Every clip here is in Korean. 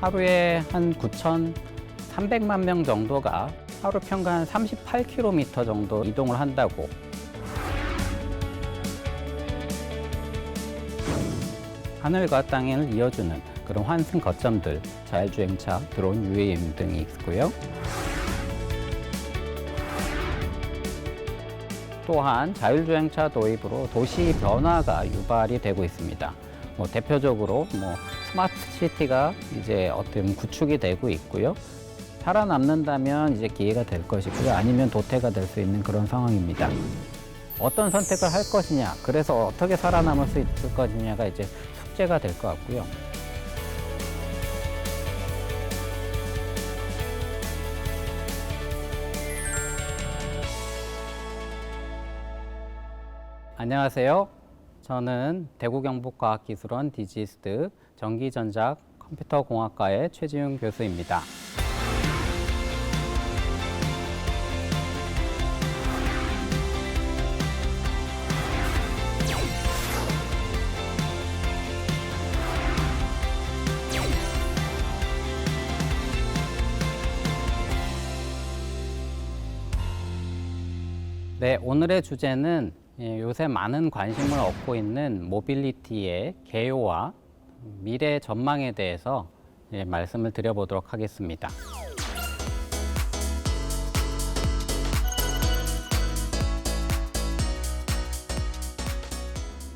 하루에 한 9,300만 명 정도가 하루 평균 한 38km 정도 이동을 한다고. 하늘과 땅을 이어주는 그런 환승 거점들, 자율주행차, 드론, UAM 등이 있고요. 또한 자율주행차 도입으로 도시 변화가 유발이 되고 있습니다. 대표적으로 스마트 시티가 이제 어떤 구축이 되고 있고요. 살아남는다면 이제 기회가 될 것이고요. 아니면 도태가 될 수 있는 그런 상황입니다. 어떤 선택을 할 것이냐, 그래서 어떻게 살아남을 수 있을 것이냐가 이제 숙제가 될 것 같고요. 안녕하세요. 저는 대구경북과학기술원 디지스트 전기전자 컴퓨터공학과의 최지훈 교수입니다. 네, 오늘의 주제는 요새 많은 관심을 얻고 있는 모빌리티의 개요와 미래 전망에 대해서 말씀을 드려보도록 하겠습니다.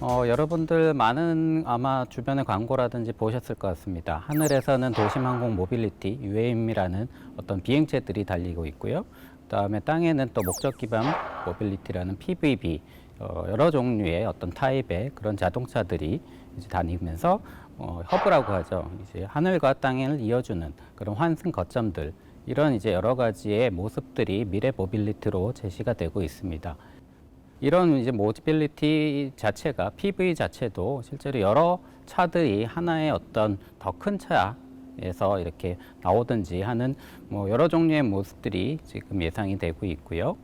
여러분들 많은 아마 주변의 광고라든지 보셨을 것 같습니다. 하늘에서는 도심항공 모빌리티, UAM이라는 어떤 비행체들이 달리고 있고요. 그다음에 땅에는 또 목적 기반 모빌리티라는 PVB, 여러 종류의 어떤 타입의 그런 자동차들이 이제 다니면서 허브라고 하죠. 이제 하늘과 땅을 이어주는 그런 환승 거점들, 이런 이제 여러 가지의 모습들이 미래 모빌리티로 제시가 되고 있습니다. 이런 이제 모빌리티 자체가 PV 자체도 실제로 여러 차들이 하나의 어떤 더 큰 차에서 이렇게 나오든지 하는 여러 종류의 모습들이 지금 예상이 되고 있고요.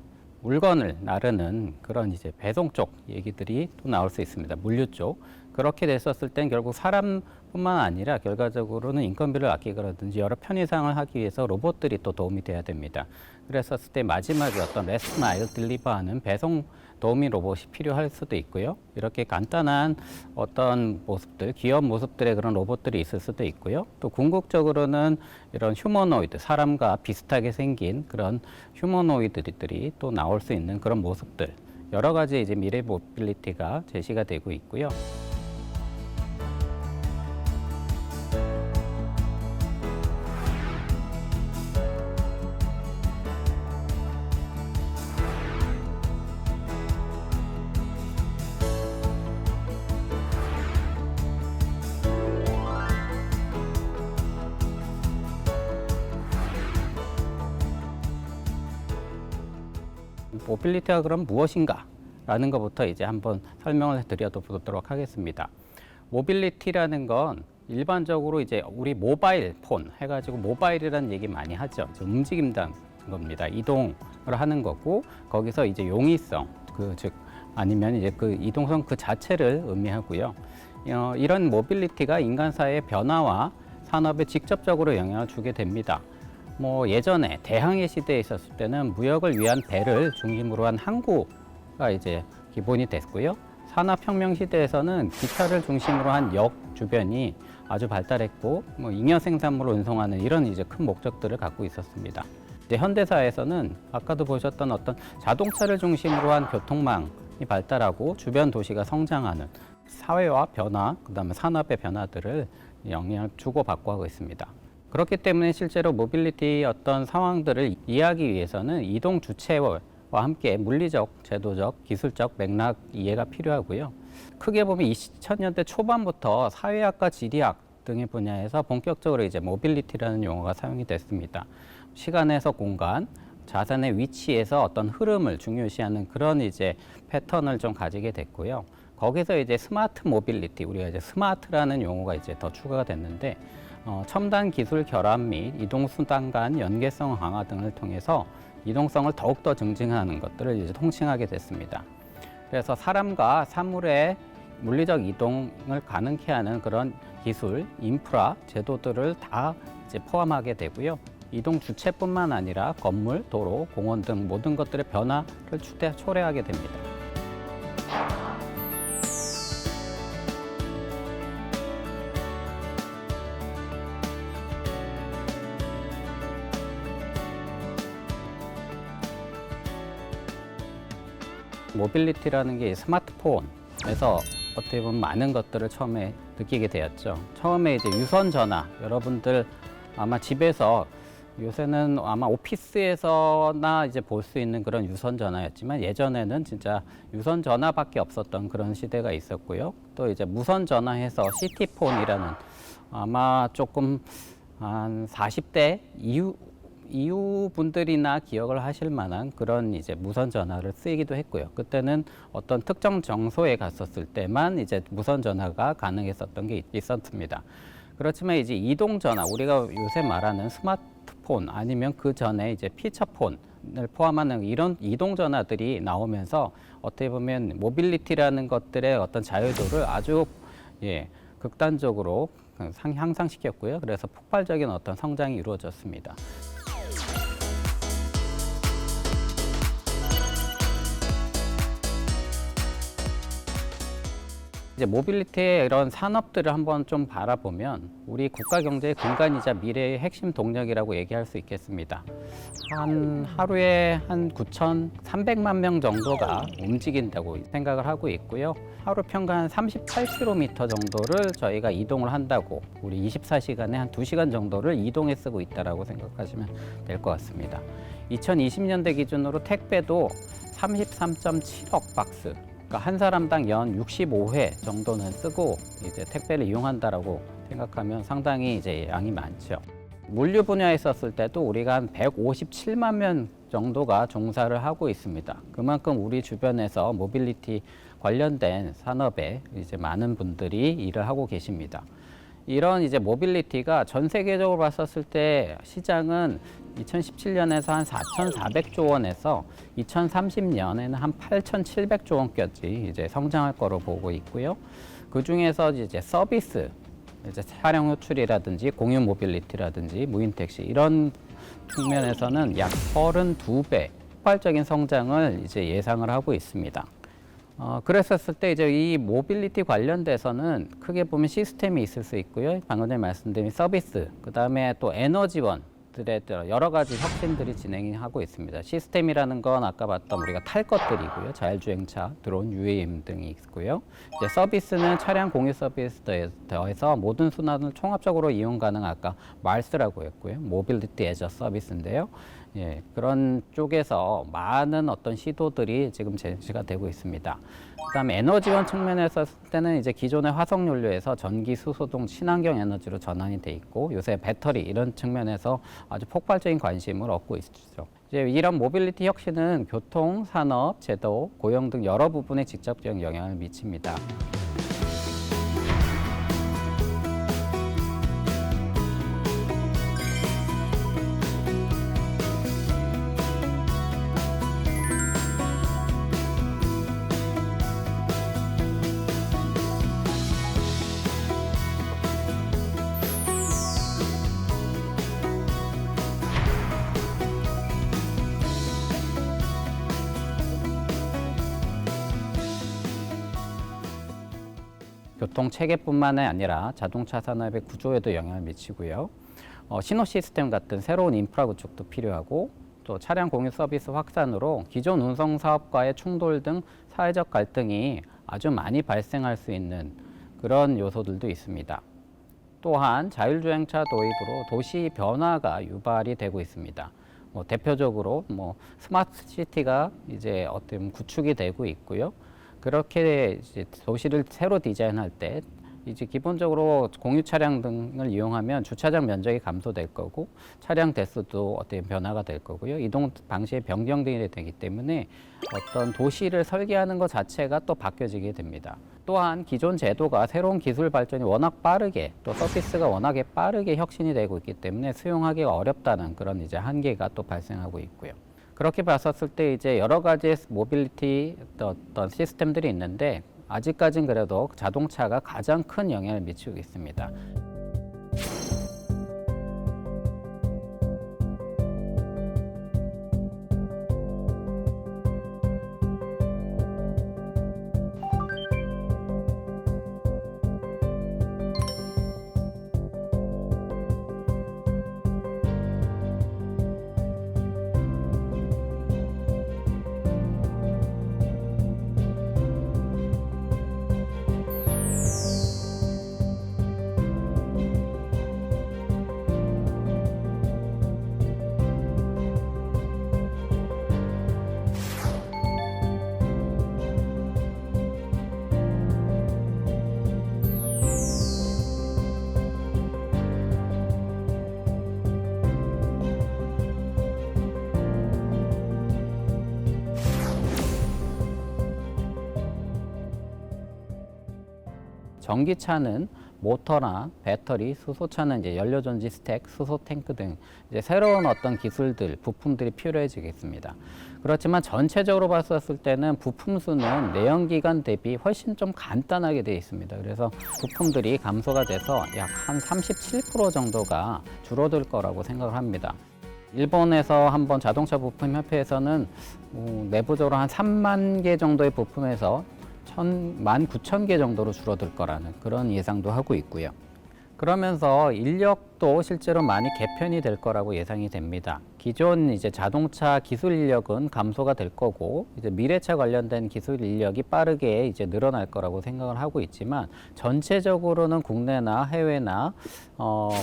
물건을 나르는 그런 이제 배송 쪽 얘기들이 또 나올 수 있습니다. 물류 쪽. 그렇게 됐었을 땐 결국 사람뿐만 아니라 결과적으로는 인건비를 아끼거라든지 여러 편의상을 하기 위해서 로봇들이 또 도움이 돼야 됩니다. 그랬었을 때 마지막에 어떤 레스트 마일 딜리버하는 배송 도우미 로봇이 필요할 수도 있고요. 이렇게 간단한 어떤 모습들, 귀여운 모습들의 그런 로봇들이 있을 수도 있고요. 또 궁극적으로는 이런 휴머노이드, 사람과 비슷하게 생긴 그런 휴머노이드들이 또 나올 수 있는 그런 모습들, 여러 가지 이제 미래 모빌리티가 제시가 되고 있고요. 모빌리티가 그럼 무엇인가? 라는 것부터 이제 한번 설명을 드려보도록 하겠습니다. 모빌리티라는 건 일반적으로 이제 우리 모바일 폰 해가지고 모바일이라는 얘기 많이 하죠. 움직임다는 겁니다. 이동을 하는 거고, 거기서 이제 용이성, 즉 아니면 이제 그 이동성 그 자체를 의미하고요. 이런 모빌리티가 인간사의 변화와 산업에 직접적으로 영향을 주게 됩니다. 예전에 대항해 시대에 있었을 때는 무역을 위한 배를 중심으로 한 항구가 이제 기본이 됐고요. 산업혁명 시대에서는 기차를 중심으로 한 역 주변이 아주 발달했고, 잉여 생산물을 운송하는 이런 이제 큰 목적들을 갖고 있었습니다. 이제 현대사에서는 아까도 보셨던 어떤 자동차를 중심으로 한 교통망이 발달하고 주변 도시가 성장하는 사회화 변화, 그다음에 산업의 변화들을 영향을 주고받고 하고 있습니다. 그렇기 때문에 실제로 모빌리티 어떤 상황들을 이해하기 위해서는 이동 주체와 함께 물리적, 제도적, 기술적 맥락 이해가 필요하고요. 크게 보면 2000년대 초반부터 사회학과 지리학 등의 분야에서 본격적으로 이제 모빌리티라는 용어가 사용이 됐습니다. 시간에서 공간, 자산의 위치에서 어떤 흐름을 중요시하는 그런 이제 패턴을 좀 가지게 됐고요. 거기서 이제 스마트 모빌리티, 우리가 이제 스마트라는 용어가 이제 더 추가가 됐는데, 첨단 기술 결합 및 이동수단 간 연계성 강화 등을 통해서 이동성을 더욱더 증진하는 것들을 이제 통칭하게 됐습니다. 그래서 사람과 사물의 물리적 이동을 가능케 하는 그런 기술, 인프라, 제도들을 다 이제 포함하게 되고요. 이동 주체뿐만 아니라 건물, 도로, 공원 등 모든 것들의 변화를 초래하게 됩니다. 모빌리티라는 게 스마트폰에서 어떻게 보면 많은 것들을 처음에 느끼게 되었죠. 처음에 이제 유선 전화, 여러분들 아마 집에서 요새는 아마 오피스에서나 이제 볼 수 있는 그런 유선 전화였지만 예전에는 진짜 유선 전화밖에 없었던 그런 시대가 있었고요. 또 이제 무선 전화해서 시티폰이라는 아마 조금 한 40대 이후 분들이나 기억을 하실 만한 그런 이제 무선 전화를 쓰이기도 했고요. 그때는 어떤 특정 장소에 갔었을 때만 이제 무선 전화가 가능했었던 게 있었습니다. 그렇지만 이제 이동 전화, 우리가 요새 말하는 스마트폰 아니면 그 전에 이제 피처폰을 포함하는 이런 이동 전화들이 나오면서 어떻게 보면 모빌리티라는 것들의 어떤 자유도를 아주 극단적으로 향상시켰고요. 그래서 폭발적인 어떤 성장이 이루어졌습니다. 이제 모빌리티의 이런 산업들을 한번 좀 바라보면 우리 국가 경제의 근간이자 미래의 핵심 동력이라고 얘기할 수 있겠습니다. 한 하루에 한 9,300만 명 정도가 움직인다고 생각을 하고 있고요. 하루 평균 한 38km 정도를 저희가 이동을 한다고, 우리 24시간에 한 2시간 정도를 이동에 쓰고 있다고 생각하시면 될 것 같습니다. 2020년대 기준으로 택배도 33.7억 박스, 그러니까 한 사람당 연 65회 정도는 쓰고 이제 택배를 이용한다라고 생각하면 상당히 이제 양이 많죠. 물류 분야에 있었을 때도 우리가 한 157만 명 정도가 종사를 하고 있습니다. 그만큼 우리 주변에서 모빌리티 관련된 산업에 이제 많은 분들이 일을 하고 계십니다. 이런 이제 모빌리티가 전 세계적으로 봤었을 때 시장은 2017년에서 한 4,400조 원에서 2030년에는 한 8,700조 원까지 이제 성장할 거로 보고 있고요. 그 중에서 이제 서비스, 이제 차량 호출이라든지 공유 모빌리티라든지 무인 택시 이런 측면에서는 약 32배 폭발적인 성장을 이제 예상을 하고 있습니다. 그랬었을 때 이제 이 모빌리티 관련돼서는 크게 보면 시스템이 있을 수 있고요. 방금 전에 말씀드린 서비스, 그 다음에 또 에너지원들의 여러 가지 혁신들이 진행하고 있습니다. 시스템이라는 건 아까 봤던 우리가 탈 것들이고요. 자율주행차, 드론, UAM 등이 있고요. 이제 서비스는 차량 공유 서비스에 더해서 모든 순환을 총합적으로 이용 가능한 아까 말스라고 했고요. 모빌리티 애저 서비스인데요. 그런 쪽에서 많은 어떤 시도들이 지금 제시가 되고 있습니다. 그다음에 에너지원 측면에서 때는 이제 기존의 화석 연료에서 전기, 수소 등 친환경 에너지로 전환이 돼 있고 요새 배터리 이런 측면에서 아주 폭발적인 관심을 얻고 있죠. 이제 이런 모빌리티 혁신은 교통, 산업, 제도, 고용 등 여러 부분에 직접적인 영향을 미칩니다. 교통 체계뿐만 아니라 자동차 산업의 구조에도 영향을 미치고요. 신호 시스템 같은 새로운 인프라 구축도 필요하고 또 차량 공유 서비스 확산으로 기존 운송 사업과의 충돌 등 사회적 갈등이 아주 많이 발생할 수 있는 그런 요소들도 있습니다. 또한 자율주행차 도입으로 도시 변화가 유발이 되고 있습니다. 대표적으로 스마트 시티가 이제 어떤 구축이 되고 있고요. 그렇게 이제 도시를 새로 디자인할 때 이제 기본적으로 공유 차량 등을 이용하면 주차장 면적이 감소될 거고 차량 대수도 어떤 변화가 될 거고요. 이동 방식의 변경 등이 되기 때문에 어떤 도시를 설계하는 것 자체가 또 바뀌어지게 됩니다. 또한 기존 제도가 새로운 기술 발전이 워낙 빠르게 또 서비스가 워낙에 빠르게 혁신이 되고 있기 때문에 수용하기가 어렵다는 그런 이제 한계가 또 발생하고 있고요. 그렇게 봤었을 때 이제 여러 가지 모빌리티 어떤 시스템들이 있는데 아직까진 그래도 자동차가 가장 큰 영향을 미치고 있습니다. 전기차는 모터나 배터리, 수소차는 이제 연료전지 스택, 수소 탱크 등 이제 새로운 어떤 기술들, 부품들이 필요해지겠습니다. 그렇지만 전체적으로 봤었을 때는 부품 수는 내연기관 대비 훨씬 좀 간단하게 되어 있습니다. 그래서 부품들이 감소가 돼서 약 한 37% 정도가 줄어들 거라고 생각을 합니다. 일본에서 한번 자동차 부품 협회에서는 내부적으로 한 3만 개 정도의 부품에서 19,000개 정도로 줄어들 거라는 그런 예상도 하고 있고요. 그러면서 인력도 실제로 많이 개편이 될 거라고 예상이 됩니다. 기존 이제 자동차 기술 인력은 감소가 될 거고, 이제 미래차 관련된 기술 인력이 빠르게 이제 늘어날 거라고 생각을 하고 있지만, 전체적으로는 국내나 해외나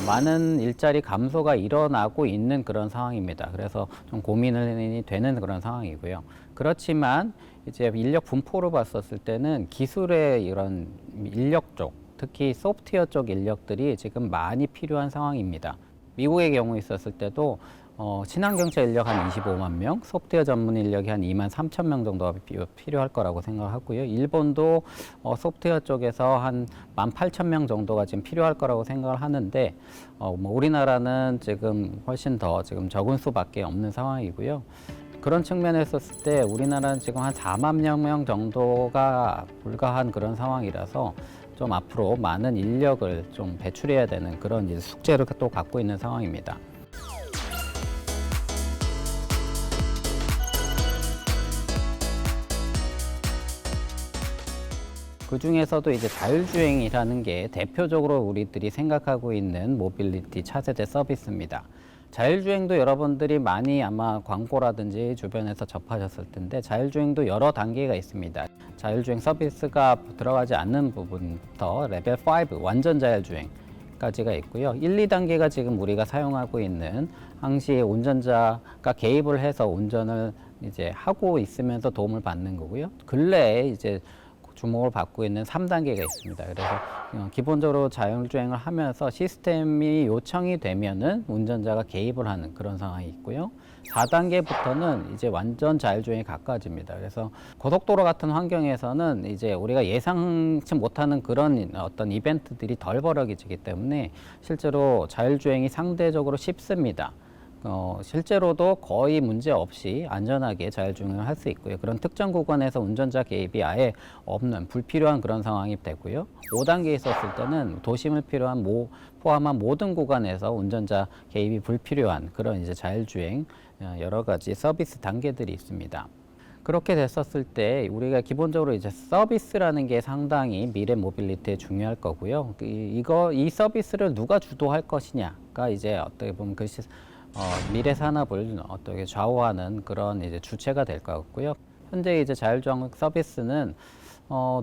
많은 일자리 감소가 일어나고 있는 그런 상황입니다. 그래서 좀 고민이 되는 그런 상황이고요. 그렇지만 이제 인력 분포로 봤었을 때는 기술의 이런 인력 쪽, 특히 소프트웨어 쪽 인력들이 지금 많이 필요한 상황입니다. 미국의 경우 있었을 때도 친환경차 인력 한 25만 명, 소프트웨어 전문 인력이 한 2만 3천 명 정도가 필요할 거라고 생각하고요. 일본도 소프트웨어 쪽에서 한 1만 8천 명 정도가 지금 필요할 거라고 생각을 하는데, 우리나라는 지금 훨씬 더 지금 적은 수밖에 없는 상황이고요. 그런 측면에서 했을 때 우리나라는 지금 한 4만 명 정도가 불과한 그런 상황이라서 좀 앞으로 많은 인력을 좀 배출해야 되는 그런 숙제를 또 갖고 있는 상황입니다. 그 중에서도 이제 자율주행이라는 게 대표적으로 우리들이 생각하고 있는 모빌리티 차세대 서비스입니다. 자율주행도 여러분들이 많이 아마 광고라든지 주변에서 접하셨을 텐데, 자율주행도 여러 단계가 있습니다. 자율주행 서비스가 들어가지 않는 부분부터 레벨 5 완전 자율주행까지가 있고요. 1, 2단계가 지금 우리가 사용하고 있는 항시 운전자가 개입을 해서 운전을 이제 하고 있으면서 도움을 받는 거고요. 근래에 이제 주목을 받고 있는 3단계가 있습니다. 그래서 기본적으로 자율주행을 하면서 시스템이 요청이 되면은 운전자가 개입을 하는 그런 상황이 있고요. 4단계부터는 이제 완전 자율주행에 가까워집니다. 그래서 고속도로 같은 환경에서는 이제 우리가 예상치 못하는 그런 어떤 이벤트들이 덜 벌어지기 때문에 실제로 자율주행이 상대적으로 쉽습니다. 실제로도 거의 문제 없이 안전하게 자율주행을 할 수 있고요. 그런 특정 구간에서 운전자 개입이 아예 없는 불필요한 그런 상황이 되고요. 5단계에 있었을 때는 도심을 포함한 모든 구간에서 운전자 개입이 불필요한 그런 이제 자율주행 여러 가지 서비스 단계들이 있습니다. 그렇게 됐었을 때 우리가 기본적으로 이제 서비스라는 게 상당히 미래 모빌리티에 중요할 거고요. 이 서비스를 누가 주도할 것이냐가 이제 어떻게 보면 미래 산업을 어떻게 좌우하는 그런 이제 주체가 될 것 같고요. 현재 이제 자율주행 서비스는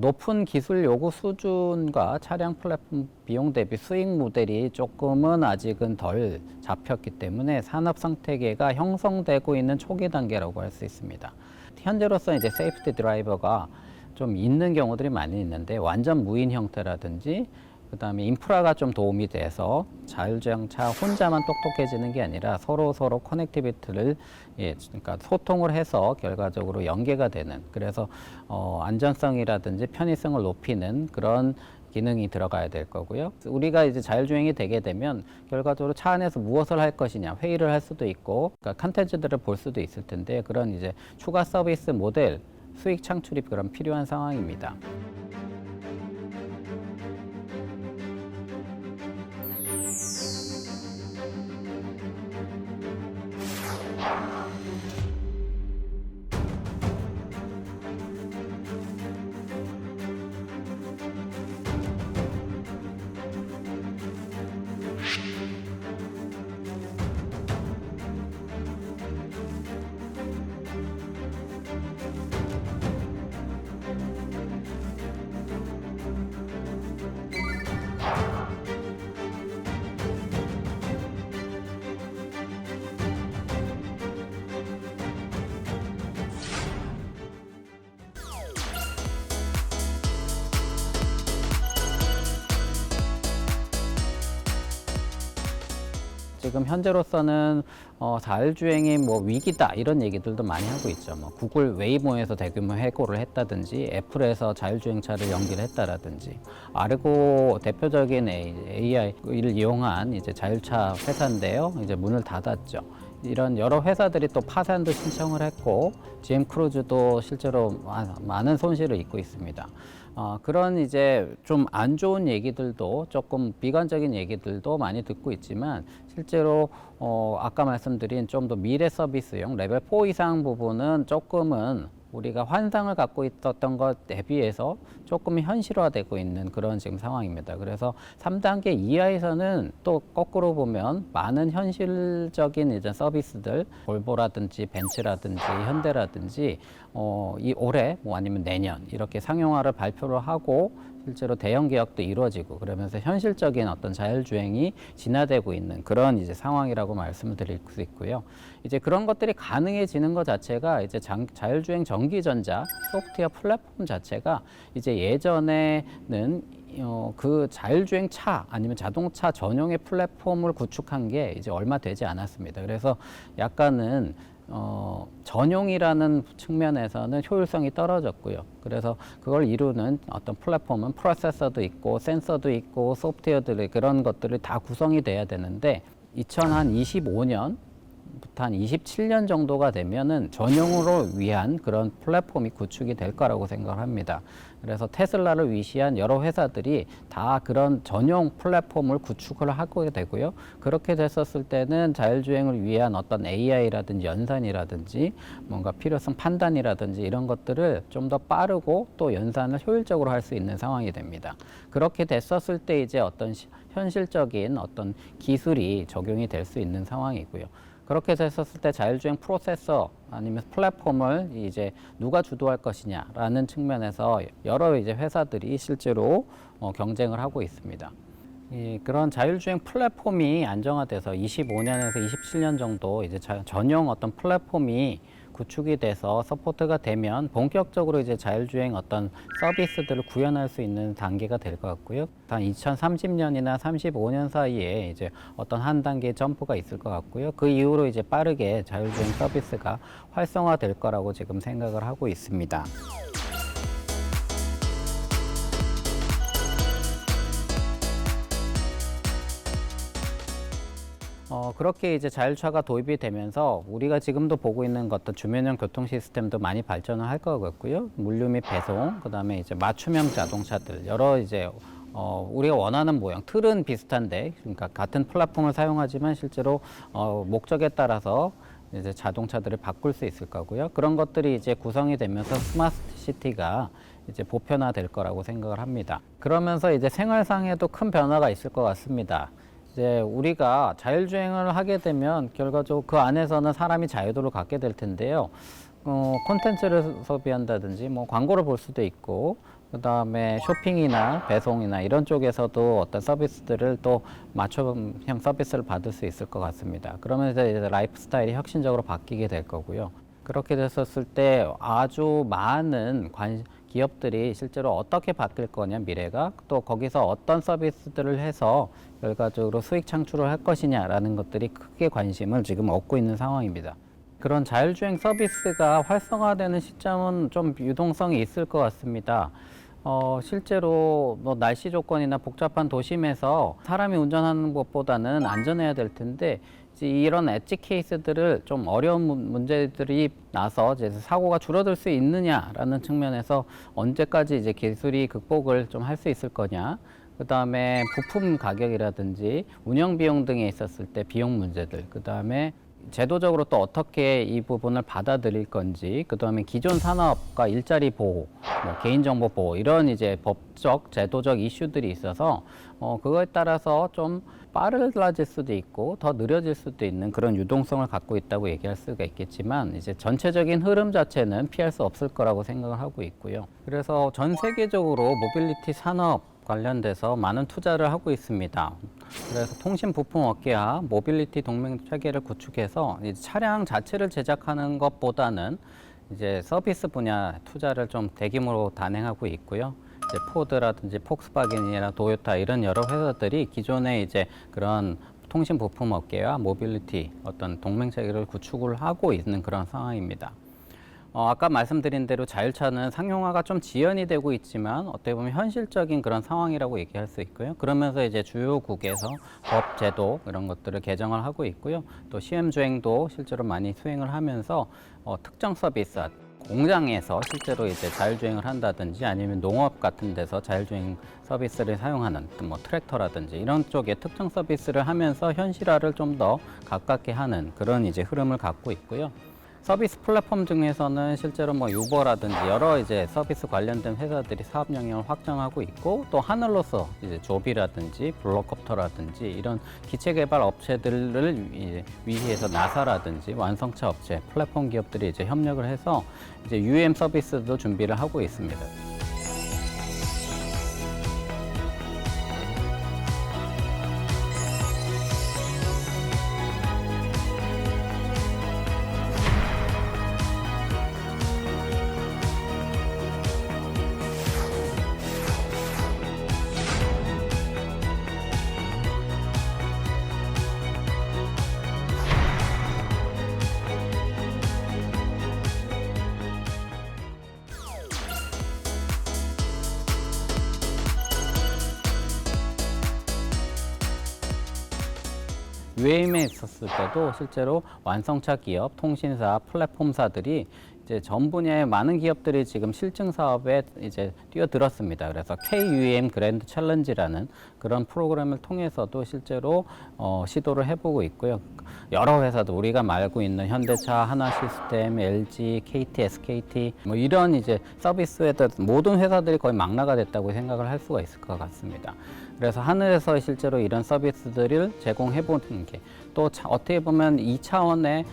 높은 기술 요구 수준과 차량 플랫폼 비용 대비 수익 모델이 조금은 아직은 덜 잡혔기 때문에 산업 생태계가 형성되고 있는 초기 단계라고 할 수 있습니다. 현재로서 이제 세이프티 드라이버가 좀 있는 경우들이 많이 있는데, 완전 무인 형태라든지 그다음에 인프라가 좀 도움이 돼서 자율주행차 혼자만 똑똑해지는 게 아니라 서로 커넥티비티를 그러니까 소통을 해서 결과적으로 연계가 되는, 그래서 안전성이라든지 편의성을 높이는 그런 기능이 들어가야 될 거고요. 우리가 이제 자율주행이 되게 되면 결과적으로 차 안에서 무엇을 할 것이냐, 회의를 할 수도 있고, 그러니까 컨텐츠들을 볼 수도 있을 텐데, 그런 이제 추가 서비스 모델 수익 창출이 그런 필요한 상황입니다. 지금 현재로서는 자율주행이 뭐 위기다 이런 얘기들도 많이 하고 있죠. 뭐 구글 웨이모에서 대규모 해고를 했다든지 애플에서 자율주행차를 연기를 했다라든지 아르고 대표적인 AI를 이용한 이제 자율차 회사인데요. 이제 문을 닫았죠. 이런 여러 회사들이 또 파산도 신청을 했고 GM 크루즈도 실제로 많은 손실을 입고 있습니다. 그런 이제 좀 안 좋은 얘기들도 조금 비관적인 얘기들도 많이 듣고 있지만 실제로 아까 말씀드린 좀 더 미래 서비스용 레벨 4 이상 부분은 조금은 우리가 환상을 갖고 있었던 것 대비해서 조금 현실화되고 있는 그런 지금 상황입니다. 그래서 3단계 이하에서는 또 거꾸로 보면 많은 현실적인 이제 서비스들, 볼보라든지 벤츠라든지 현대라든지 이 올해 뭐 아니면 내년 이렇게 상용화를 발표를 하고 실제로 대형 계약도 이루어지고 그러면서 현실적인 어떤 자율주행이 진화되고 있는 그런 이제 상황이라고 말씀을 드릴 수 있고요. 이제 그런 것들이 가능해지는 것 자체가 이제 자율주행 전기전자 소프트웨어 플랫폼 자체가 이제 예전에는 그 자율주행 차 아니면 자동차 전용의 플랫폼을 구축한 게 이제 얼마 되지 않았습니다. 그래서 약간은 전용이라는 측면에서는 효율성이 떨어졌고요. 그래서 그걸 이루는 어떤 플랫폼은 프로세서도 있고 센서도 있고 소프트웨어들이 그런 것들이 다 구성이 돼야 되는데 2025년 부터 한 27년 정도가 되면은 전용으로 위한 그런 플랫폼이 구축이 될 거라고 생각을 합니다. 그래서 테슬라를 위시한 여러 회사들이 다 그런 전용 플랫폼을 구축을 하게 되고요. 그렇게 됐었을 때는 자율주행을 위한 어떤 AI라든지 연산이라든지 뭔가 필요성 판단이라든지 이런 것들을 좀 더 빠르고 또 연산을 효율적으로 할 수 있는 상황이 됩니다. 그렇게 됐었을 때 이제 어떤 현실적인 어떤 기술이 적용이 될 수 있는 상황이고요. 그렇게 됐었을 때 자율주행 프로세서 아니면 플랫폼을 이제 누가 주도할 것이냐라는 측면에서 여러 이제 회사들이 실제로 경쟁을 하고 있습니다. 그런 자율주행 플랫폼이 안정화돼서 25년에서 27년 정도 이제 전용 어떤 플랫폼이 구축이 돼서 서포트가 되면 본격적으로 이제 자율주행 어떤 서비스들을 구현할 수 있는 단계가 될 것 같고요. 한 2030년이나 35년 사이에 이제 어떤 한 단계의 점프가 있을 것 같고요. 그 이후로 이제 빠르게 자율주행 서비스가 활성화될 거라고 지금 생각을 하고 있습니다. 그렇게 이제 자율차가 도입이 되면서 우리가 지금도 보고 있는 어떤 주변형 교통 시스템도 많이 발전을 할 것 같고요. 물류 및 배송, 그다음에 이제 맞춤형 자동차들, 여러 이제 우리가 원하는 모양, 틀은 비슷한데, 그러니까 같은 플랫폼을 사용하지만 실제로 목적에 따라서 이제 자동차들을 바꿀 수 있을 거고요. 그런 것들이 이제 구성이 되면서 스마트 시티가 이제 보편화될 거라고 생각을 합니다. 그러면서 이제 생활상에도 큰 변화가 있을 것 같습니다. 이제 우리가 자율주행을 하게 되면 결과적으로 그 안에서는 사람이 자유도를 갖게 될 텐데요. 콘텐츠를 소비한다든지 뭐 광고를 볼 수도 있고 그다음에 쇼핑이나 배송이나 이런 쪽에서도 어떤 서비스들을 또 맞춤형 서비스를 받을 수 있을 것 같습니다. 그러면서 이제 라이프 스타일이 혁신적으로 바뀌게 될 거고요. 그렇게 됐었을 때 아주 많은 기업들이 실제로 어떻게 바뀔 거냐 미래가 또 거기서 어떤 서비스들을 해서 결과적으로 수익 창출을 할 것이냐라는 것들이 크게 관심을 지금 얻고 있는 상황입니다. 그런 자율주행 서비스가 활성화되는 시점은 좀 유동성이 있을 것 같습니다. 실제로 뭐 날씨 조건이나 복잡한 도심에서 사람이 운전하는 것보다는 안전해야 될 텐데 이제 이런 엣지 케이스들을 좀 어려운 문제들이 나서 이제 사고가 줄어들 수 있느냐라는 측면에서 언제까지 이제 기술이 극복을 좀 할 수 있을 거냐. 그 다음에 부품 가격이라든지 운영 비용 등에 있었을 때 비용 문제들, 그 다음에 제도적으로 또 어떻게 이 부분을 받아들일 건지, 그 다음에 기존 산업과 일자리 보호, 뭐 개인정보 보호 이런 이제 법적, 제도적 이슈들이 있어서 그거에 따라서 좀 빠르질 수도 있고 더 느려질 수도 있는 그런 유동성을 갖고 있다고 얘기할 수가 있겠지만 이제 전체적인 흐름 자체는 피할 수 없을 거라고 생각을 하고 있고요. 그래서 전 세계적으로 모빌리티 산업 관련돼서 많은 투자를 하고 있습니다. 그래서 통신 부품 업계와 모빌리티 동맹 체계를 구축해서 이제 차량 자체를 제작하는 것보다는 이제 서비스 분야 투자를 좀 대규모로 단행하고 있고요. 이제 포드라든지 폭스바겐이나 도요타 이런 여러 회사들이 기존에 이제 그런 통신 부품 업계와 모빌리티 어떤 동맹 체계를 구축을 하고 있는 그런 상황입니다. 아까 말씀드린 대로 자율차는 상용화가 좀 지연이 되고 있지만 어떻게 보면 현실적인 그런 상황이라고 얘기할 수 있고요. 그러면서 이제 주요국에서 법 제도 이런 것들을 개정을 하고 있고요. 또 시험 주행도 실제로 많이 수행을 하면서 특정 서비스 공장에서 실제로 이제 자율주행을 한다든지 아니면 농업 같은 데서 자율주행 서비스를 사용하는 뭐 트랙터라든지 이런 쪽에 특정 서비스를 하면서 현실화를 좀 더 가깝게 하는 그런 이제 흐름을 갖고 있고요. 서비스 플랫폼 중에서는 실제로 뭐 유버라든지 여러 이제 서비스 관련된 회사들이 사업 영역을 확장하고 있고 또 하늘로서 이제 조비라든지 블록콥터라든지 이런 기체 개발 업체들을 위해서 나사라든지 완성차 업체, 플랫폼 기업들이 이제 협력을 해서 이제 UAM 서비스도 준비를 하고 있습니다. UAM에 있었을 때도 실제로 완성차 기업, 통신사, 플랫폼사들이 이제 전 분야의 많은 기업들이 지금 실증 사업에 이제 뛰어들었습니다. 그래서 KUAM 그랜드 챌린지라는 그런 프로그램을 통해서도 실제로 시도를 해보고 있고요. 여러 회사도 우리가 알고 있는 현대차, 하나시스템, LG, KT, SKT 뭐 이런 이제 서비스에 모든 회사들이 거의 망라가 됐다고 생각을 할 수가 있을 것 같습니다. 그래서 하늘에서 실제로 이런 서비스들을 제공해보는 게 또 어떻게 보면 이 차원의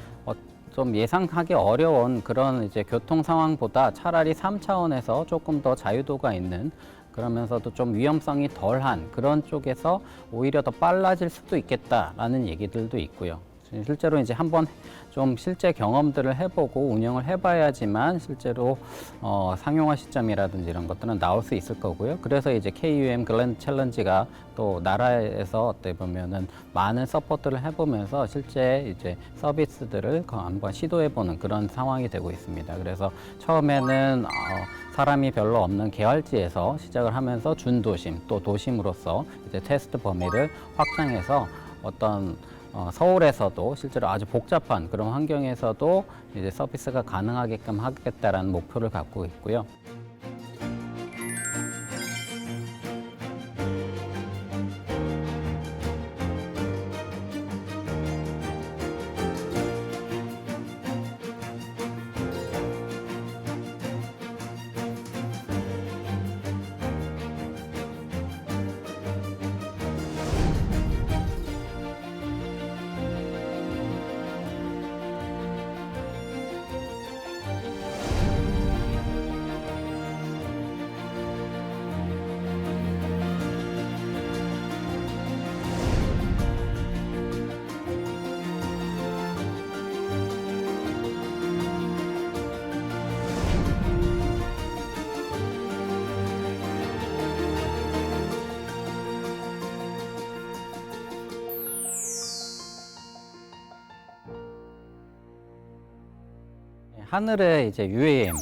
좀 예상하기 어려운 그런 이제 교통 상황보다 차라리 3차원에서 조금 더 자유도가 있는 그러면서도 좀 위험성이 덜한 그런 쪽에서 오히려 더 빨라질 수도 있겠다라는 얘기들도 있고요. 실제로 이제 한번 좀 실제 경험들을 해보고 운영을 해봐야지만 실제로 상용화 시점이라든지 이런 것들은 나올 수 있을 거고요. 그래서 이제 KUAM 그랜드 챌린지가 또 나라에서 어떻게 보면은 많은 서포트를 해보면서 실제 이제 서비스들을 한번 시도해보는 그런 상황이 되고 있습니다. 그래서 처음에는 사람이 별로 없는 개활지에서 시작을 하면서 준도심 또 도심으로서 이제 테스트 범위를 확장해서 어떤 서울에서도 실제로 아주 복잡한 그런 환경에서도 이제 서비스가 가능하게끔 하겠다라는 목표를 갖고 있고요. 하늘의 이제 UAM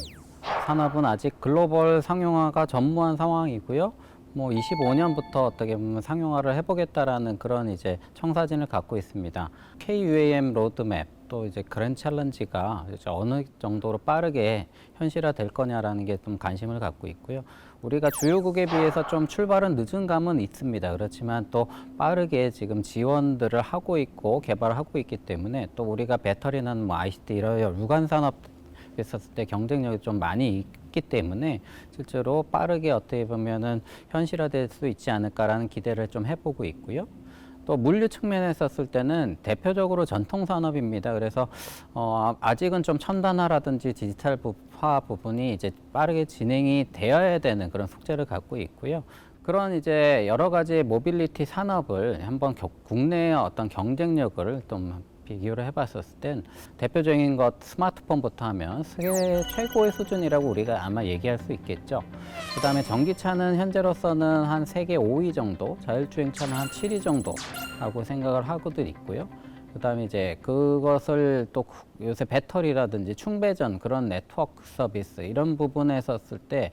산업은 아직 글로벌 상용화가 전무한 상황이고요. 뭐 25년부터 어떻게 보면 상용화를 해보겠다라는 그런 이제 청사진을 갖고 있습니다. KUAM 로드맵 또 이제 그랜드 챌린지가 이제 어느 정도로 빠르게 현실화될 거냐라는 게 좀 관심을 갖고 있고요. 우리가 주요국에 비해서 좀 출발은 늦은 감은 있습니다. 그렇지만 또 빠르게 지금 지원들을 하고 있고 개발을 하고 있기 때문에 또 우리가 배터리는 뭐 ICT 이런 유관 산업 있었을 때 경쟁력이 좀 많이 있기 때문에 실제로 빠르게 어떻게 보면은 현실화될 수 있지 않을까라는 기대를 좀 해보고 있고요. 또 물류 측면에 있었을 때는 대표적으로 전통 산업입니다. 그래서 아직은 좀 첨단화라든지 디지털화 부분이 이제 빠르게 진행이 되어야 되는 그런 숙제를 갖고 있고요. 그런 이제 여러 가지 모빌리티 산업을 한번 국내의 어떤 경쟁력을 좀 비교를 해봤었을 땐 대표적인 것 스마트폰부터 하면 세계 최고의 수준이라고 우리가 아마 얘기할 수 있겠죠. 그 다음에 전기차는 현재로서는 한 세계 5위 정도, 자율주행차는 한 7위 정도 라고 생각을 하고들 있고요. 그 다음에 이제 그것을 또 요새 배터리라든지 충배전 그런 네트워크 서비스 이런 부분에 썼을 때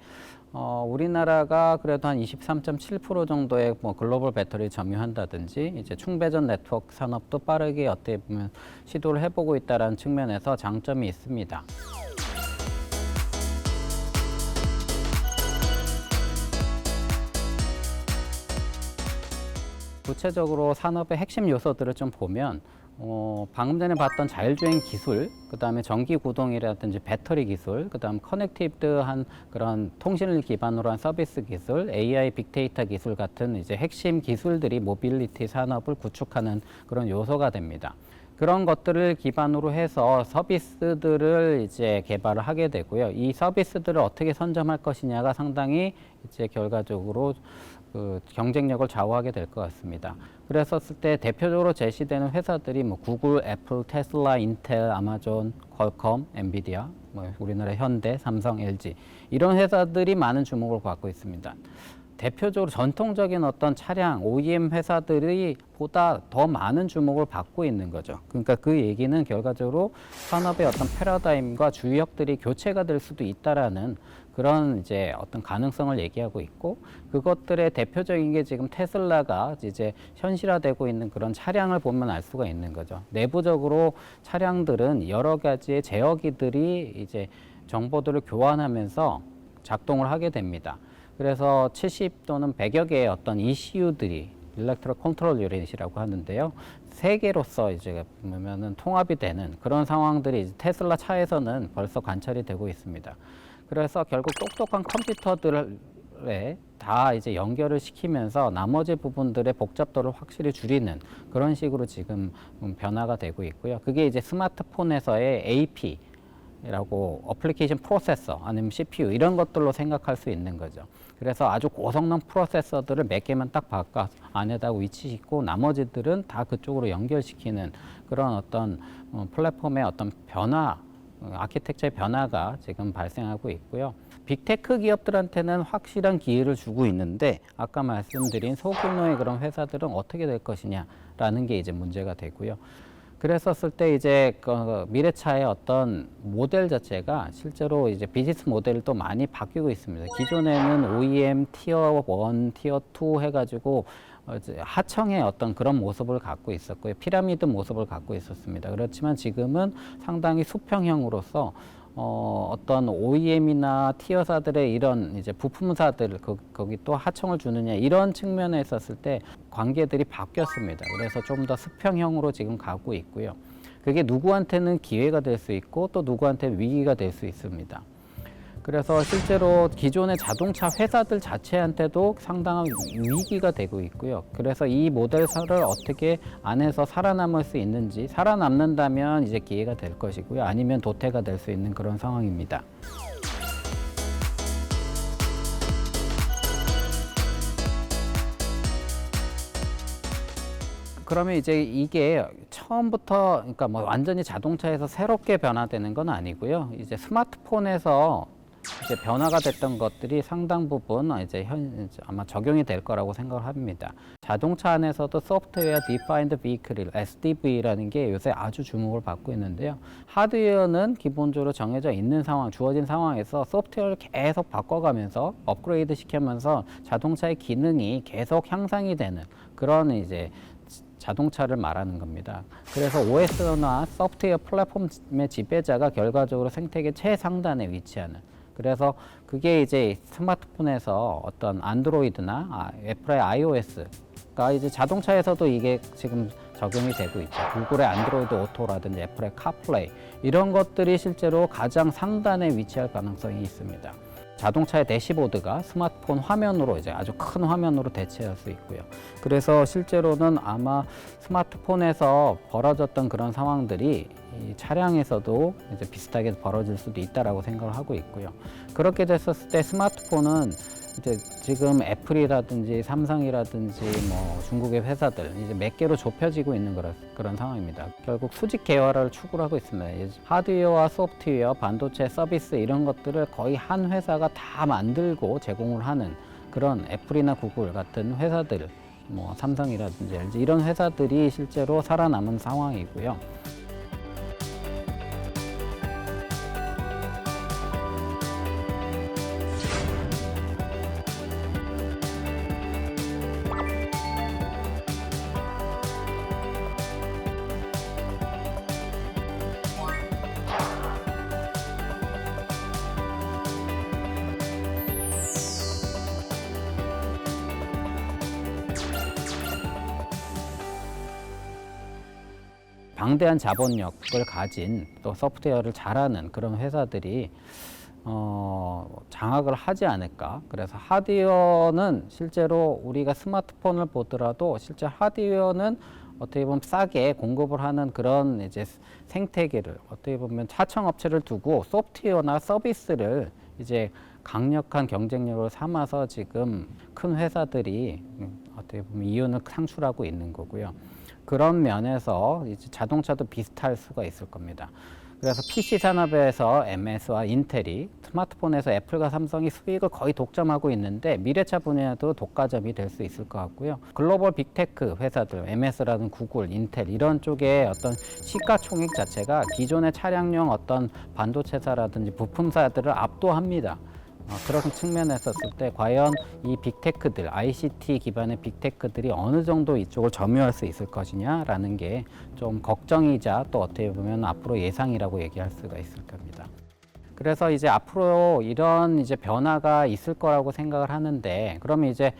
우리나라가 그래도 한 23.7% 정도의 뭐 글로벌 배터리 점유한다든지 이제 충배전 네트워크 산업도 빠르게 어떻게 보면 시도를 해보고 있다는 측면에서 장점이 있습니다. 구체적으로 산업의 핵심 요소들을 좀 보면 방금 전에 봤던 자율주행 기술, 그 다음에 전기 구동이라든지 배터리 기술, 그 다음 커넥티브한 그런 통신을 기반으로 한 서비스 기술, AI 빅데이터 기술 같은 이제 핵심 기술들이 모빌리티 산업을 구축하는 그런 요소가 됩니다. 그런 것들을 기반으로 해서 서비스들을 이제 개발을 하게 되고요. 이 서비스들을 어떻게 선점할 것이냐가 상당히 이제 결과적으로 그 경쟁력을 좌우하게 될 것 같습니다. 그랬었을 때 대표적으로 제시되는 회사들이 뭐 구글, 애플, 테슬라, 인텔, 아마존, 퀄컴, 엔비디아, 뭐 우리나라 현대, 삼성, LG 이런 회사들이 많은 주목을 받고 있습니다. 대표적으로 전통적인 어떤 차량 OEM 회사들이 보다 더 많은 주목을 받고 있는 거죠. 그러니까 그 얘기는 결과적으로 산업의 어떤 패러다임과 주역들이 교체가 될 수도 있다라는 그런 이제 어떤 가능성을 얘기하고 있고, 그것들의 대표적인 게 지금 테슬라가 이제 현실화되고 있는 그런 차량을 보면 알 수가 있는 거죠. 내부적으로 차량들은 여러 가지의 제어기들이 이제 정보들을 교환하면서 작동을 하게 됩니다. 그래서 70 또는 100여 개의 어떤 ECU들이 일렉트로 컨트롤 유닛이라고 하는데요. 세 개로서 이제 보면은 통합이 되는 그런 상황들이 이제 테슬라 차에서는 벌써 관찰이 되고 있습니다. 그래서 결국 똑똑한 컴퓨터들에 다 이제 연결을 시키면서 나머지 부분들의 복잡도를 확실히 줄이는 그런 식으로 지금 변화가 되고 있고요. 그게 이제 스마트폰에서의 AP 라고 어플리케이션 프로세서 아니면 CPU 이런 것들로 생각할 수 있는 거죠. 그래서 아주 고성능 프로세서들을 몇 개만 딱 바꿔 안에다 위치시키고 나머지들은 다 그쪽으로 연결시키는 그런 어떤 플랫폼의 어떤 변화, 아키텍처의 변화가 지금 발생하고 있고요. 빅테크 기업들한테는 확실한 기회를 주고 있는데 아까 말씀드린 소규모의 그런 회사들은 어떻게 될 것이냐라는 게 이제 문제가 되고요. 그랬었을 때 이제 그 미래차의 어떤 모델 자체가 실제로 이제 비즈니스 모델을 또 많이 바뀌고 있습니다. 기존에는 OEM 티어 1, 티어 2 해가지고 하청의 어떤 그런 모습을 갖고 있었고요. 피라미드 모습을 갖고 있었습니다. 그렇지만 지금은 상당히 수평형으로서 어떤 OEM이나 티어사들의 이런 이제 부품사들 거기 또 하청을 주느냐 이런 측면에 있었을 때 관계들이 바뀌었습니다. 그래서 좀 더 수평형으로 지금 가고 있고요. 그게 누구한테는 기회가 될 수 있고 또 누구한테는 위기가 될 수 있습니다. 그래서 실제로 기존의 자동차 회사들 자체한테도 상당한 위기가 되고 있고요. 그래서 이 모델사를 어떻게 안에서 살아남을 수 있는지, 살아남는다면 이제 기회가 될 것이고요. 아니면 도태가 될 수 있는 그런 상황입니다. 그러면 이제 이게 처음부터 그러니까 뭐 완전히 자동차에서 새롭게 변화되는 건 아니고요. 이제 스마트폰에서 이제 변화가 됐던 것들이 상당 부분 이제 아마 적용이 될 거라고 생각을 합니다. 자동차 안에서도 소프트웨어 디파인드 비클 SDV라는 게 요새 아주 주목을 받고 있는데요. 하드웨어는 기본적으로 정해져 있는 상황, 주어진 상황에서 소프트웨어를 계속 바꿔가면서 업그레이드 시키면서 자동차의 기능이 계속 향상이 되는 그런 이제 자동차를 말하는 겁니다. 그래서 OS나 소프트웨어 플랫폼의 지배자가 결과적으로 생태계 최상단에 위치하는, 그래서 그게 이제 스마트폰에서 어떤 안드로이드나 애플의 iOS가 이제 자동차에서도 이게 지금 적용이 되고 있죠. 구글의 안드로이드 오토라든지 애플의 카플레이 이런 것들이 실제로 가장 상단에 위치할 가능성이 있습니다. 자동차의 대시보드가 스마트폰 화면으로 이제 아주 큰 화면으로 대체할 수 있고요. 그래서 실제로는 아마 스마트폰에서 벌어졌던 그런 상황들이 이 차량에서도 이제 비슷하게 벌어질 수도 있다라고 생각을 하고 있고요. 그렇게 됐었을 때 스마트폰은 이제 지금 애플이라든지 삼성이라든지 뭐 중국의 회사들 이제 몇 개로 좁혀지고 있는 그런 상황입니다. 결국 수직 계열화를 추구를 하고 있습니다. 하드웨어와 소프트웨어, 반도체 서비스 이런 것들을 거의 한 회사가 다 만들고 제공을 하는 그런 애플이나 구글 같은 회사들, 뭐 삼성이라든지 LG 이런 회사들이 실제로 살아남은 상황이고요. 방대한 자본력을 가진 또 소프트웨어를 잘하는 그런 회사들이 장악을 하지 않을까. 그래서 하드웨어는 실제로 우리가 스마트폰을 보더라도 실제 하드웨어는 어떻게 보면 싸게 공급을 하는 그런 이제 생태계를 어떻게 보면 하청업체를 두고 소프트웨어나 서비스를 이제 강력한 경쟁력을 삼아서 지금 큰 회사들이 어떻게 보면 이윤을 창출하고 있는 거고요. 그런 면에서 이제 자동차도 비슷할 수가 있을 겁니다. 그래서 PC 산업에서 MS와 인텔이, 스마트폰에서 애플과 삼성이 수익을 거의 독점하고 있는데 미래차 분야도 독과점이 될 수 있을 것 같고요. 글로벌 빅테크 회사들, MS라든 구글, 인텔 이런 쪽의 어떤 시가총액 자체가 기존의 차량용 어떤 반도체사라든지 부품사들을 압도합니다. 그런 측면에서 봤을 때 과연 이 빅테크들, ICT 기반의 빅테크들이 어느 정도 이쪽을 점유할 수 있을 것이냐라는 게 좀 걱정이자 또 어떻게 보면 앞으로 예상이라고 얘기할 수가 있을 겁니다. 그래서 이제 앞으로 이런 이제 변화가 있을 거라고 생각을 하는데, 그러면 이제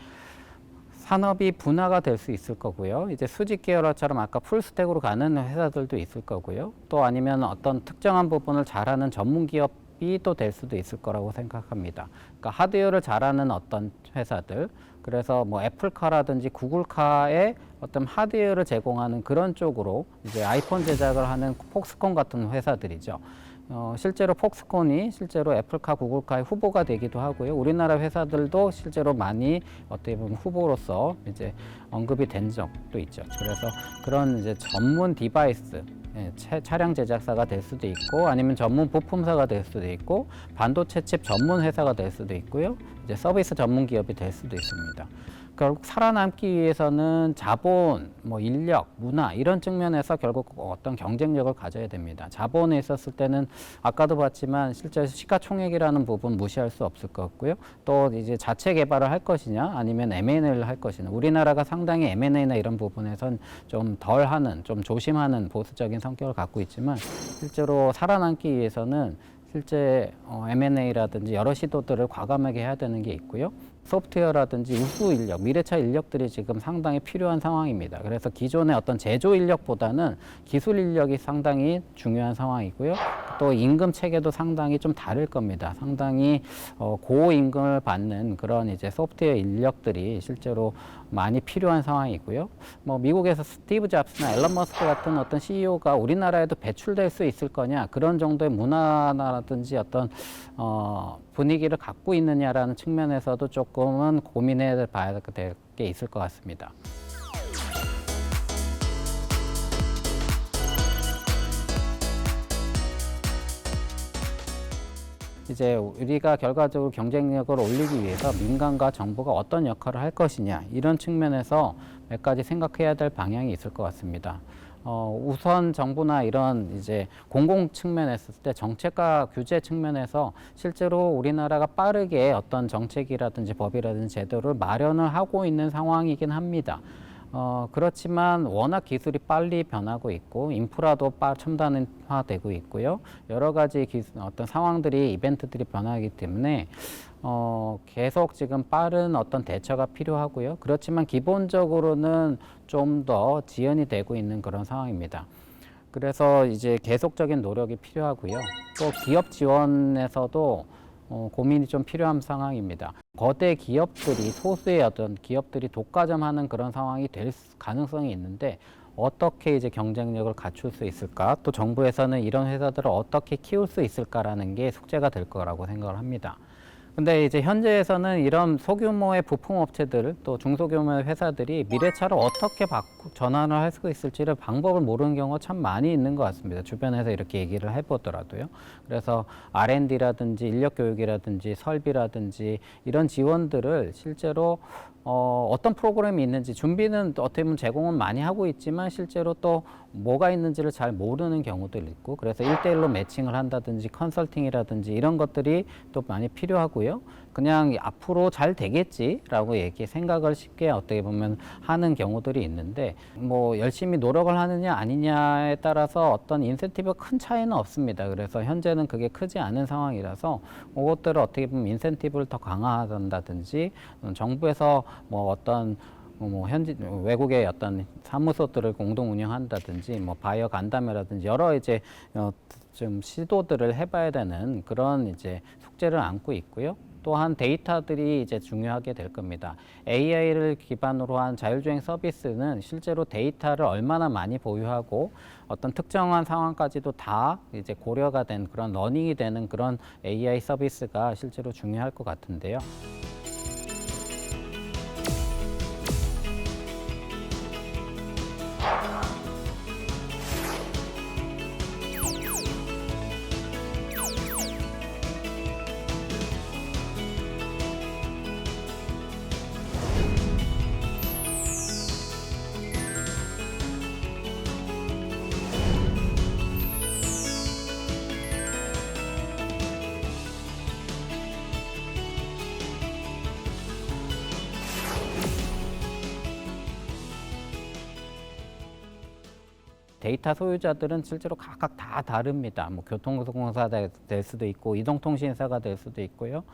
산업이 분화가 될 수 있을 거고요. 이제 수직 계열화처럼 아까 풀스택으로 가는 회사들도 있을 거고요. 또 아니면 어떤 특정한 부분을 잘하는 전문 기업이 또 될 수도 있을 거라고 생각합니다. 그러니까 하드웨어를 잘하는 어떤 회사들, 그래서 뭐 애플카라든지 구글카의 어떤 하드웨어를 제공하는 그런 쪽으로 이제 아이폰 제작을 하는 폭스콘 같은 회사들이죠. 실제로 폭스콘이 실제로 애플카, 구글카의 후보가 되기도 하고요. 우리나라 회사들도 실제로 많이 어떻게 보면 후보로서 이제 언급이 된 적도 있죠. 그래서 그런 이제 전문 디바이스, 차량 제작사가 될 수도 있고, 아니면 전문 부품사가 될 수도 있고, 반도체 칩 전문 회사가 될 수도 있고요. 이제 서비스 전문 기업이 될 수도 있습니다. 결국 살아남기 위해서는 자본, 뭐 인력, 문화 이런 측면에서 결국 어떤 경쟁력을 가져야 됩니다. 자본에 있었을 때는 아까도 봤지만 실제 시가총액이라는 부분 무시할 수 없을 것 같고요. 또 이제 자체 개발을 할 것이냐 아니면 M&A를 할 것이냐. 우리나라가 상당히 M&A나 이런 부분에선 좀 덜하는, 좀 조심하는 보수적인 성격을 갖고 있지만 실제로 살아남기 위해서는 실제 M&A라든지 여러 시도들을 과감하게 해야 되는 게 있고요. 소프트웨어라든지 우수 인력, 미래차 인력들이 지금 상당히 필요한 상황입니다. 그래서 기존의 어떤 제조 인력보다는 기술 인력이 상당히 중요한 상황이고요. 또 임금 체계도 상당히 좀 다를 겁니다. 상당히 고임금을 받는 그런 이제 소프트웨어 인력들이 실제로 많이 필요한 상황이고요. 뭐 미국에서 스티브 잡스나 앨런 머스크 같은 어떤 CEO가 우리나라에도 배출될 수 있을 거냐, 그런 정도의 문화라든지 어떤 분위기를 갖고 있느냐라는 측면에서도 조금은 고민해 봐야 될 게 있을 것 같습니다. 이제 우리가 결과적으로 경쟁력을 올리기 위해서 민간과 정부가 어떤 역할을 할 것이냐, 이런 측면에서 몇 가지 생각해야 될 방향이 있을 것 같습니다. 우선 정부나 이런 이제 공공 측면에서 때 정책과 규제 측면에서 실제로 우리나라가 빠르게 어떤 정책이라든지 법이라든지 제도를 마련을 하고 있는 상황이긴 합니다. 그렇지만 워낙 기술이 빨리 변하고 있고 인프라도 첨단화되고 있고요. 여러 가지 어떤 상황들이, 이벤트들이 변하기 때문에 계속 지금 빠른 어떤 대처가 필요하고요. 그렇지만 기본적으로는 좀 더 지연이 되고 있는 그런 상황입니다. 그래서 이제 계속적인 노력이 필요하고요. 또 기업 지원에서도 고민이 좀 필요한 상황입니다. 거대 기업들이, 소수의 어떤 기업들이 독과점하는 그런 상황이 될 가능성이 있는데 어떻게 이제 경쟁력을 갖출 수 있을까? 또 정부에서는 이런 회사들을 어떻게 키울 수 있을까라는 게 숙제가 될 거라고 생각을 합니다. 근데 이제 현재에서는 이런 소규모의 부품업체들 또 중소규모의 회사들이 미래차를 어떻게 전환을 할 수 있을지를 방법을 모르는 경우가 참 많이 있는 것 같습니다. 주변에서 이렇게 얘기를 해보더라도요. 그래서 R&D라든지 인력 교육이라든지 설비라든지 이런 지원들을 실제로 어떤 프로그램이 있는지 준비는 어떻게 보면 제공은 많이 하고 있지만 실제로 또 뭐가 있는지를 잘 모르는 경우도 있고 그래서 1대1로 매칭을 한다든지 컨설팅이라든지 이런 것들이 또 많이 필요하고요. 그냥 앞으로 잘 되겠지라고 생각을 쉽게 어떻게 보면 하는 경우들이 있는데 뭐 열심히 노력을 하느냐 아니냐에 따라서 어떤 인센티브가 큰 차이는 없습니다. 그래서 현재는 그게 크지 않은 상황이라서 그것들을 어떻게 보면 인센티브를 더 강화한다든지 정부에서 뭐 어떤 현지 외국의 어떤 사무소들을 공동 운영한다든지 뭐 바이어 간담회라든지 여러 이제 좀 시도들을 해봐야 되는 그런 이제 숙제를 안고 있고요. 또한 데이터들이 이제 중요하게 될 겁니다. AI를 기반으로 한 자율주행 서비스는 실제로 데이터를 얼마나 많이 보유하고 어떤 특정한 상황까지도 다 이제 고려가 된 그런 러닝이 되는 그런 AI 서비스가 실제로 중요할 것 같은데요. 데이터 소유자들은 실제로 각각 다 다릅니다. 뭐 교통공사가 될 수도 있고 이동통신사가 될 수도 있고요.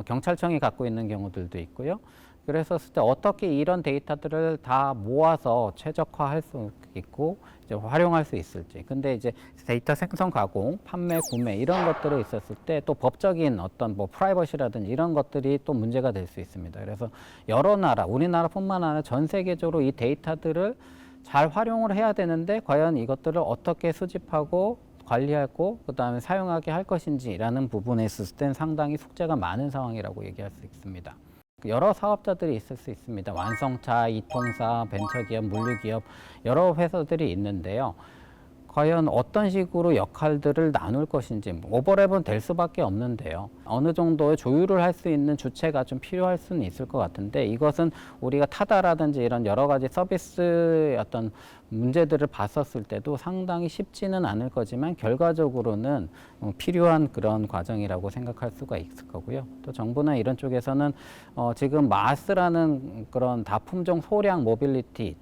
경찰청이 갖고 있는 경우들도 있고요. 그래서 어떻게 이런 데이터들을 다 모아서 최적화할 수 있고 이제 활용할 수 있을지. 근데 이제 데이터 생성, 가공, 판매, 구매 이런 것들이 있었을 때 또 법적인 어떤 뭐 프라이버시라든지 이런 것들이 또 문제가 될 수 있습니다. 그래서 여러 나라, 우리나라뿐만 아니라 전 세계적으로 이 데이터들을 잘 활용을 해야 되는데 과연 이것들을 어떻게 수집하고 관리하고 그다음에 사용하게 할 것인지라는 부분에 있을 땐 상당히 숙제가 많은 상황이라고 얘기할 수 있습니다. 여러 사업자들이 있을 수 있습니다. 완성차, 이통사, 벤처기업, 물류기업 여러 회사들이 있는데요. 과연 어떤 식으로 역할들을 나눌 것인지 오버랩은 될 수밖에 없는데요. 어느 정도의 조율을 할 수 있는 주체가 좀 필요할 수는 있을 것 같은데 이것은 우리가 타다라든지 이런 여러 가지 서비스의 어떤 문제들을 봤었을 때도 상당히 쉽지는 않을 거지만 결과적으로는 필요한 그런 과정이라고 생각할 수가 있을 거고요. 또 정부나 이런 쪽에서는 지금 마스라는 그런 다품종 소량 모빌리티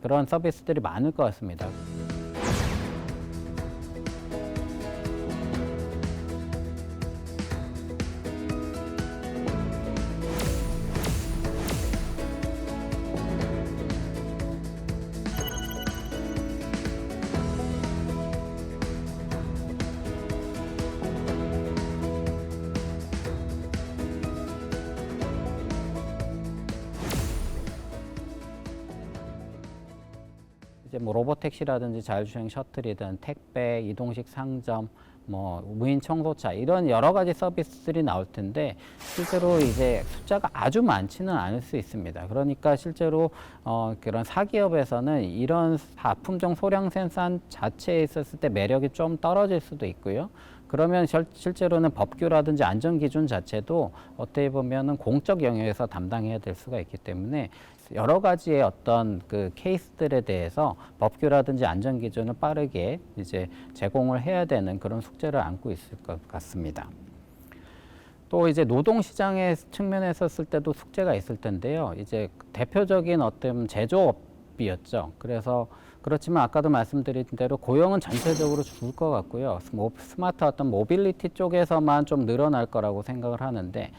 그런 서비스들이 많을 것 같습니다. 이제 뭐 로보택시라든지 자율주행 셔틀이든 택배, 이동식 상점, 뭐 무인 청소차 이런 여러 가지 서비스들이 나올 텐데 실제로 이제 숫자가 아주 많지는 않을 수 있습니다. 그러니까 실제로 그런 사기업에서는 이런 다품종 소량 생산 자체에 있었을 때 매력이 좀 떨어질 수도 있고요. 그러면 실제로는 법규라든지 안전기준 자체도 어떻게 보면은 공적 영역에서 담당해야 될 수가 있기 때문에 여러 가지의 어떤 그 케이스들에 대해서 법규라든지 안전기준을 빠르게 이제 제공을 해야 되는 그런 숙제를 안고 있을 것 같습니다. 또 이제 노동시장의 측면에서 쓸 때도 숙제가 있을 텐데요. 이제 대표적인 어떤 제조업이었죠. 그래서 그렇지만 아까도 말씀드린 대로 고용은 전체적으로 줄 것 같고요. 스마트 어떤 모빌리티 쪽에서만 좀 늘어날 거라고 생각을 하는데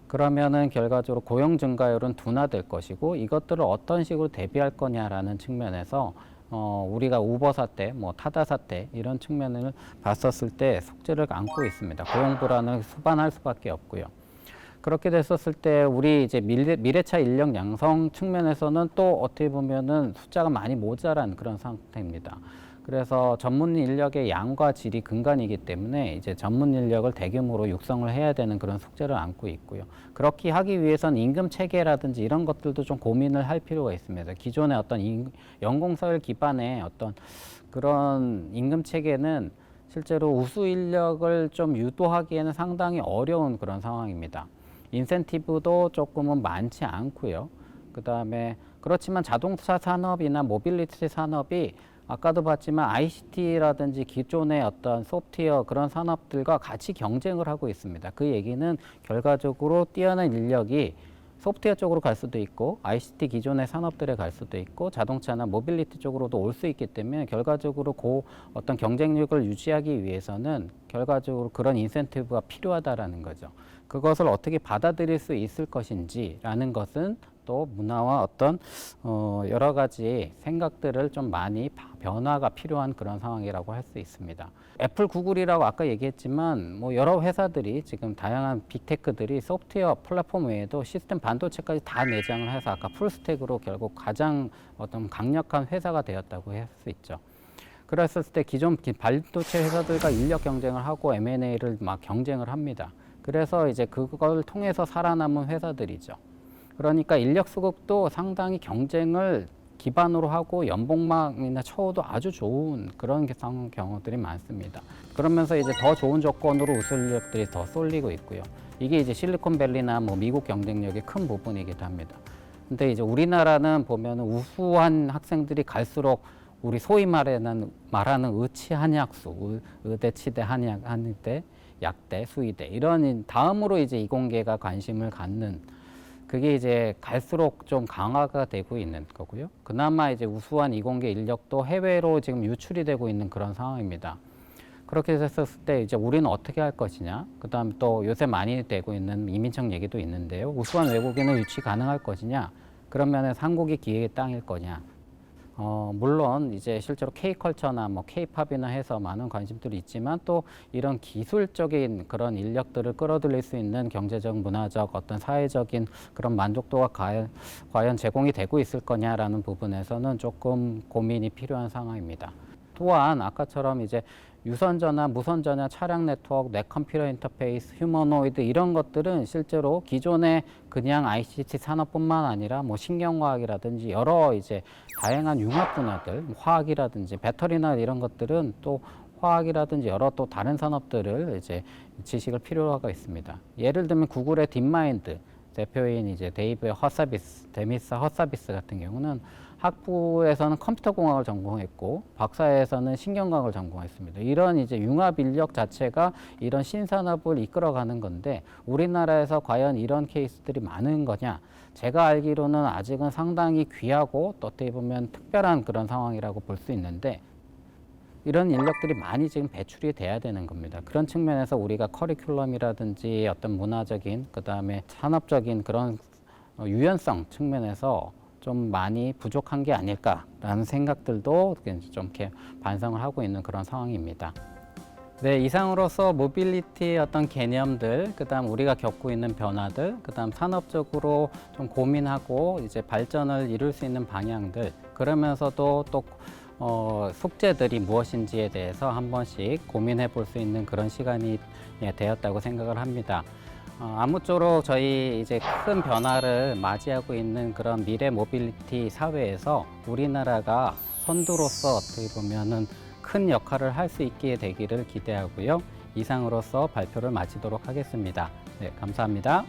그러면은 결과적으로 고용 증가율은 둔화될 것이고 이것들을 어떤 식으로 대비할 거냐라는 측면에서 우리가 우버 사태, 뭐 타다 사태 이런 측면을 봤었을 때 숙제를 안고 있습니다. 고용 불안을 수반할 수밖에 없고요. 그렇게 됐었을 때 우리 이제 미래차 인력 양성 측면에서는 또 어떻게 보면은 숫자가 많이 모자란 그런 상태입니다. 그래서 전문 인력의 양과 질이 근간이기 때문에 이제 전문 인력을 대규모로 육성을 해야 되는 그런 숙제를 안고 있고요. 그렇게 하기 위해서는 임금 체계라든지 이런 것들도 좀 고민을 할 필요가 있습니다. 기존의 어떤 연공서열 기반의 어떤 그런 임금 체계는 실제로 우수 인력을 좀 유도하기에는 상당히 어려운 그런 상황입니다. 인센티브도 조금은 많지 않고요. 그다음에 그렇지만 자동차 산업이나 모빌리티 산업이 아까도 봤지만 ICT라든지 기존의 어떤 소프트웨어 그런 산업들과 같이 경쟁을 하고 있습니다. 그 얘기는 결과적으로 뛰어난 인력이 소프트웨어 쪽으로 갈 수도 있고 ICT 기존의 산업들에 갈 수도 있고 자동차나 모빌리티 쪽으로도 올 수 있기 때문에 결과적으로 그 어떤 경쟁력을 유지하기 위해서는 결과적으로 그런 인센티브가 필요하다라는 거죠. 그것을 어떻게 받아들일 수 있을 것인지라는 것은 또 문화와 어떤 여러 가지 생각들을 좀 많이 변화가 필요한 그런 상황이라고 할 수 있습니다. 애플, 구글이라고 아까 얘기했지만 뭐 여러 회사들이 지금 다양한 빅테크들이 소프트웨어 플랫폼 외에도 시스템 반도체까지 다 내장을 해서 아까 풀스택으로 결국 가장 어떤 강력한 회사가 되었다고 할 수 있죠. 그랬을 때 기존 반도체 회사들과 인력 경쟁을 하고 M&A를 막 경쟁을 합니다. 그래서 이제 그걸 통해서 살아남은 회사들이죠. 그러니까 인력 수급도 상당히 경쟁을 기반으로 하고 연봉망이나 처우도 아주 좋은 그런 경우들이 많습니다. 그러면서 이제 더 좋은 조건으로 우수 인력들이 더 쏠리고 있고요. 이게 이제 실리콘밸리나 뭐 미국 경쟁력의 큰 부분이기도 합니다. 근데 이제 우리나라는 보면은 우수한 학생들이 갈수록 우리 소위 말하는 의치 한약수, 의대, 치대, 한의대, 약대, 수의대 이런 다음으로 이제 이공계가 관심을 갖는 그게 이제 갈수록 좀 강화가 되고 있는 거고요. 그나마 이제 우수한 이공계 인력도 해외로 지금 유출이 되고 있는 그런 상황입니다. 그렇게 됐을 때 이제 우리는 어떻게 할 것이냐. 그다음 또 요새 많이 되고 있는 이민청 얘기도 있는데요. 우수한 외국인을 유치 가능할 것이냐. 그러면 한국이 기회의 땅일 거냐. 물론 이제 실제로 K컬처나 뭐 K팝이나 해서 많은 관심들이 있지만 또 이런 기술적인 그런 인력들을 끌어들일 수 있는 경제적, 문화적, 어떤 사회적인 그런 만족도가 과연 제공이 되고 있을 거냐라는 부분에서는 조금 고민이 필요한 상황입니다. 또한 아까처럼 이제 유선전화, 무선전화, 차량 네트워크, 뇌컴퓨터 인터페이스, 휴머노이드 이런 것들은 실제로 기존의 그냥 ICT 산업뿐만 아니라 뭐 신경과학이라든지 여러 이제 다양한 융합 분야들, 화학이라든지 배터리나 이런 것들은 또 화학이라든지 여러 또 다른 산업들을 이제 지식을 필요로 하고 있습니다. 예를 들면 구글의 딥마인드 대표인 이제 데이브 허서비스, 데미스 허서비스 같은 경우는 학부에서는 컴퓨터 공학을 전공했고 박사에서는 신경과학을 전공했습니다. 이런 이제 융합 인력 자체가 이런 신산업을 이끌어가는 건데 우리나라에서 과연 이런 케이스들이 많은 거냐? 제가 알기로는 아직은 상당히 귀하고 또 어떻게 보면 특별한 그런 상황이라고 볼 수 있는데 이런 인력들이 많이 지금 배출이 돼야 되는 겁니다. 그런 측면에서 우리가 커리큘럼이라든지 어떤 문화적인 그다음에 산업적인 그런 유연성 측면에서 좀 많이 부족한 게 아닐까라는 생각들도 좀 이렇게 반성을 하고 있는 그런 상황입니다. 네, 이상으로서 모빌리티의 어떤 개념들, 그다음 우리가 겪고 있는 변화들, 그다음 산업적으로 좀 고민하고 이제 발전을 이룰 수 있는 방향들, 그러면서도 또 숙제들이 무엇인지에 대해서 한 번씩 고민해 볼 수 있는 그런 시간이 되었다고 생각을 합니다. 아무쪼록 저희 이제 큰 변화를 맞이하고 있는 그런 미래 모빌리티 사회에서 우리나라가 선두로서 어떻게 보면은 큰 역할을 할 수 있게 되기를 기대하고요. 이상으로서 발표를 마치도록 하겠습니다. 네, 감사합니다.